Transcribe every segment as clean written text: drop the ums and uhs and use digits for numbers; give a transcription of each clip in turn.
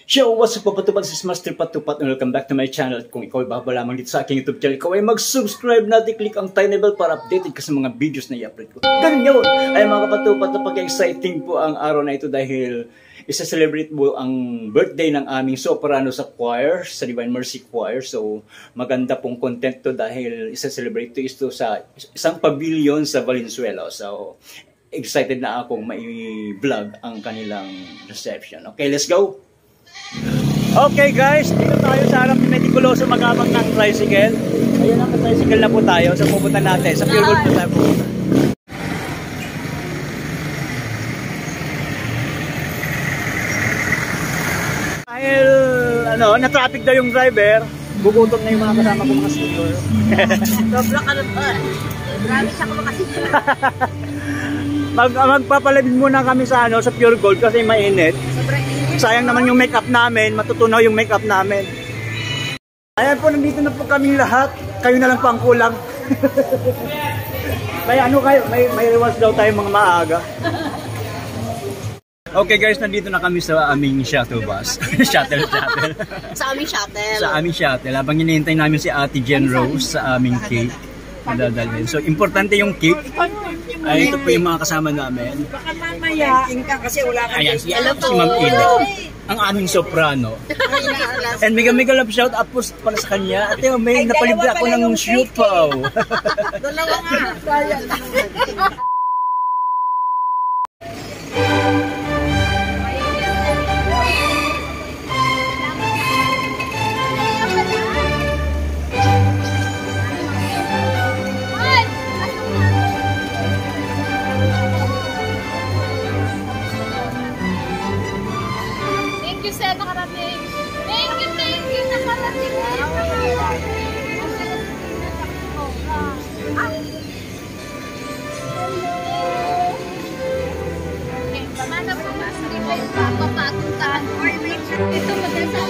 Yo, what's up papatupad, this is Master Patupat and welcome back to my channel. At kung ikaw ay bago lamang dito sa aking YouTube channel, ikaw ay mag-subscribe natin, click ang tiny bell para updated ka sa mga videos na i-upload ko. Ganun yun! Ay mga kapatupat, napaka-exciting po ang araw na ito dahil isa-celebrate po ang birthday ng aming soprano sa choir, sa Divine Mercy Choir. So, maganda pong content to dahil isa-celebrate ito sa isang pavilion sa Valenzuela. So, excited na akong mai-vlog ang kanilang reception. Okay, let's go! Okay guys, dito tayo sa harap ni Meticuloso Magabang ng tricycle. Ayun ang tricycle na po tayo. So pupunta natin. Sa Pure Gold po tayo pupunta. Dahil na-traffic daw yung driver, gugutom na yung mga kasama ko mga sticker. Sobra ka nun pa. Marami siya kumakasigil. Magpapalabid muna kami sa sa Pure Gold kasi mainit. Sobrang init. Sayang naman yung makeup namin, matutunaw yung makeup namin. Ayan po, nandito na po kaming lahat. Kayo na lang po ang kulang. Kaya kayo, may rewards daw tayo mga maaga. Okay guys, nandito na kami sa aming shuttle bus. shuttle. Sa aming shuttle. Sa aming shuttle. Habang hinihintay namin si Ate Jen Rose sa aming cake. Madadalhin. So, importante yung cake. Ay, ito po yung mga kasama namin. Baka mamaya. Ka kasi wala ka. Ayan, si Ma'am Ina. Ang aming soprano. And mega love shout out po pala sa kanya. At may napalibre ako ng siupaw. Dalawa nga. Nakarating. Thank you, nakarating. Okay, mana po mas hindi pa yung papatuntahan or make sure ito maganda.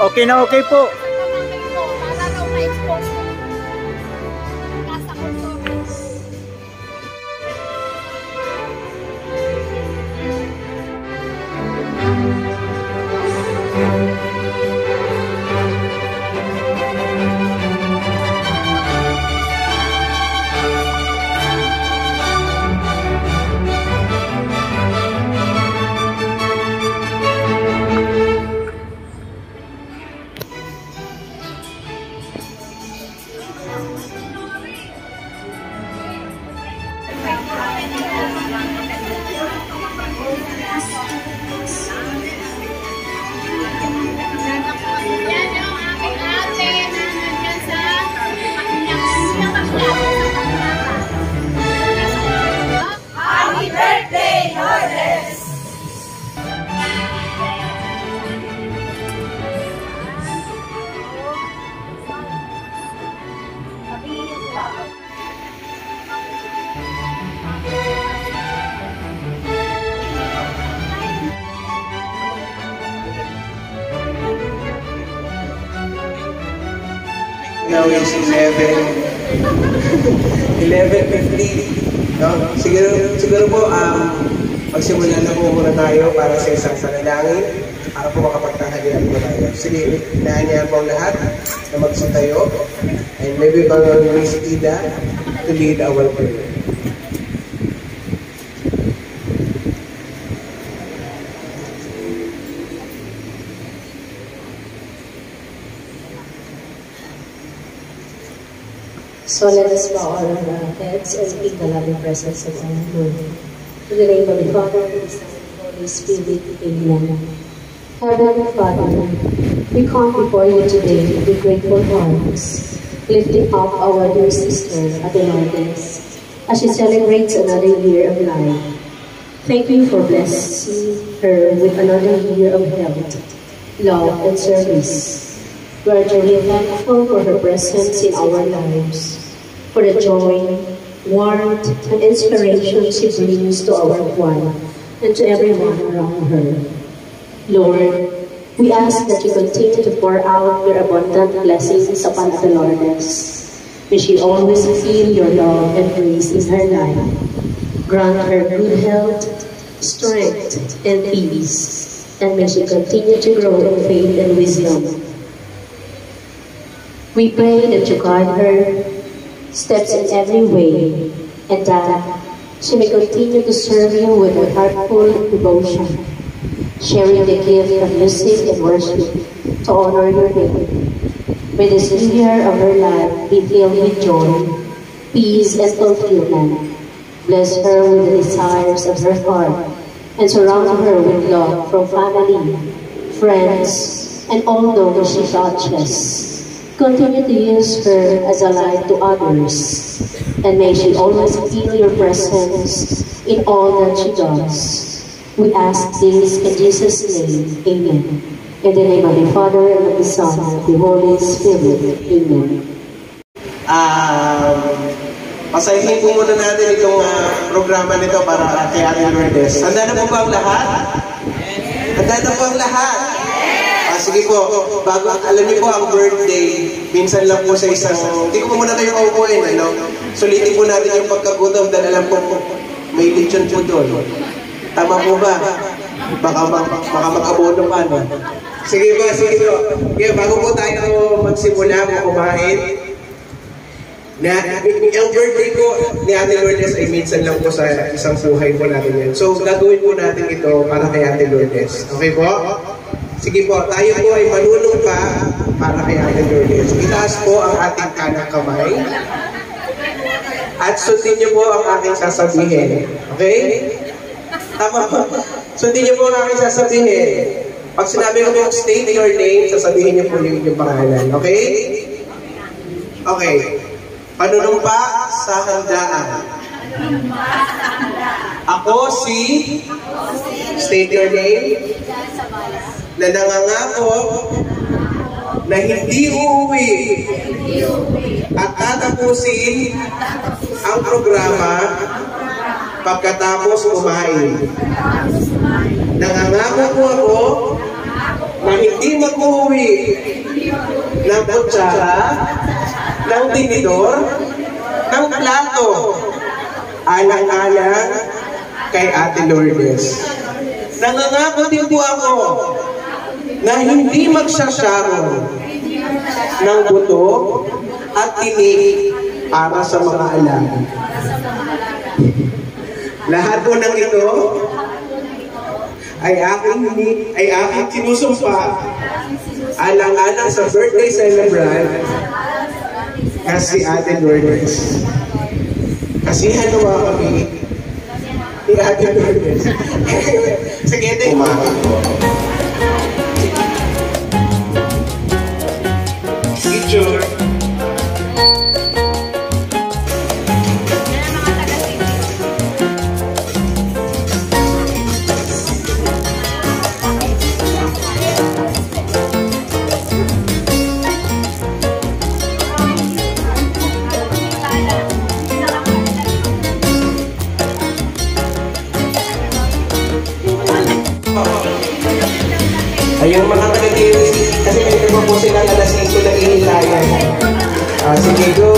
Okay na okay po. Para raw ma-expose mo. Nasa konsumen. now is in heaven. 11:50. No? Siguro po, magsimula na po muna tayo para sa isang panalangin para po makapagtanghalian po tayo. Sige, inaanyahan po ang lahat na magsitayo and maybe bang Miss Ida to lead our prayer. So let us bow our heads and speak the loving presence of our Lord. In the name of the Father, and the Son, and the Holy Spirit, Amen. Heavenly Father, we come before you today with grateful hearts, lifting up our dear sister, Ate Lourdes, as she celebrates another year of life. Thank you for blessing her with another year of health, love, and service. We are truly thankful for her presence in our lives, for the joy, warmth, and inspiration she brings to our one and to everyone around her. Lord, we ask that you continue to pour out your abundant blessings upon Ate Lourdes. May she always feel your love and grace in her life. Grant her good health, strength, and peace, and may she continue to grow in faith and wisdom. We pray that you guide her steps in every way, and that she may continue to serve you with a heartful devotion, sharing the gift of music and worship to honor your name. May this new year of her life be filled with joy, peace, and fulfillment. Bless her with the desires of her heart, and surround her with love from family, friends, and all those she touches. Continue to use her as a light to others, and may she always feel your presence in all that she does. We ask this in Jesus' name, Amen. In the name of the Father, and of the Son, and of the Holy Spirit, Amen. Pasahin po muna natin itong programa nito para kay Ate Lourdes. Handa na po ba ang lahat? Handa na po ang lahat? Sige po, bago, alam niyo po ang birthday, minsan lang po sa isang, hindi ko muna kayo kaupuin, ano? Sulitin po natin yung pagkagutom dahil alam po may lechon po doon. Tama po ba? Baka mag-abono pa, no? Sige po, sige po. Yeah, bago po tayo magsimula, kumain, ang birthday ko ni Ate Lourdes ay minsan lang po sa isang buhay po natin yan. So, gagawin po natin ito para kay Ate Lourdes. Okay po? Sige po, tayo po ay manunong pa para kay Ate Lourdes. Itaas po ang ating kanang kamay. At sundin niyo po ang aking sasabihin. Okay? Tama po. Sundin niyo po ang aking sasabihin. Pag sinabi ko po, state your name, sasabihin niyo po yung pangalan. Okay? Okay. Panunumpa sa handaan. Ako si... State your name. Na nangangako na hindi uuwi at tatapusin ang programa pagkatapos kumain. Nangangako po ako na hindi mag-uwi ng kutsara, ng tinidor, ng plato, alang-alang kay Ate Lourdes. Nangangako din po ako na hindi magsasarong ng buto at tinik para sa mga alaga. Lahat po ng ito ay aking sinusumpa alang-alang sa birthday celebrant na si Ate Lourdes. Kasihan naman kami ni Ate Lourdes. Sige, ito yung mga picture. Ayun mga kapatid, kasi may naman po silang alas 5 na ihilayan. Sige, go!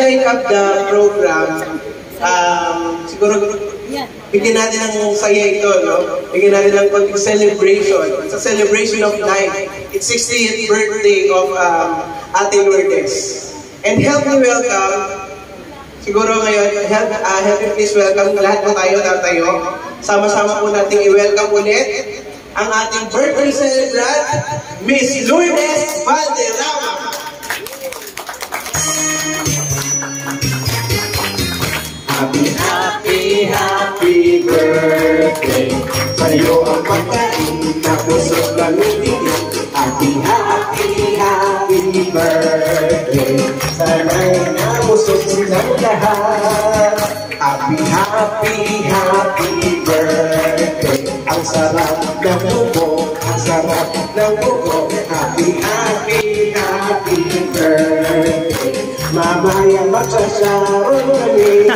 wind up the program, siguro bigyan natin ng saya ito, no? Bigyan natin ng konting celebration. It's a celebration of life. It's 60th birthday of Ate Lourdes. And help me welcome, siguro ngayon, help me please welcome lahat po tayo. Sama-sama po natin i-welcome ulit ang ating birthday celebrant, Miss Lourdes Valderrama. Happy birthday. Sa'yo ang pagkain na pusot ng ulitin. Happy birthday. Sana'y napusot silang lahat. Happy birthday. Ang sarap ng buko, ang sarap ng buko. Happy birthday. Mamaya magsasaro kami.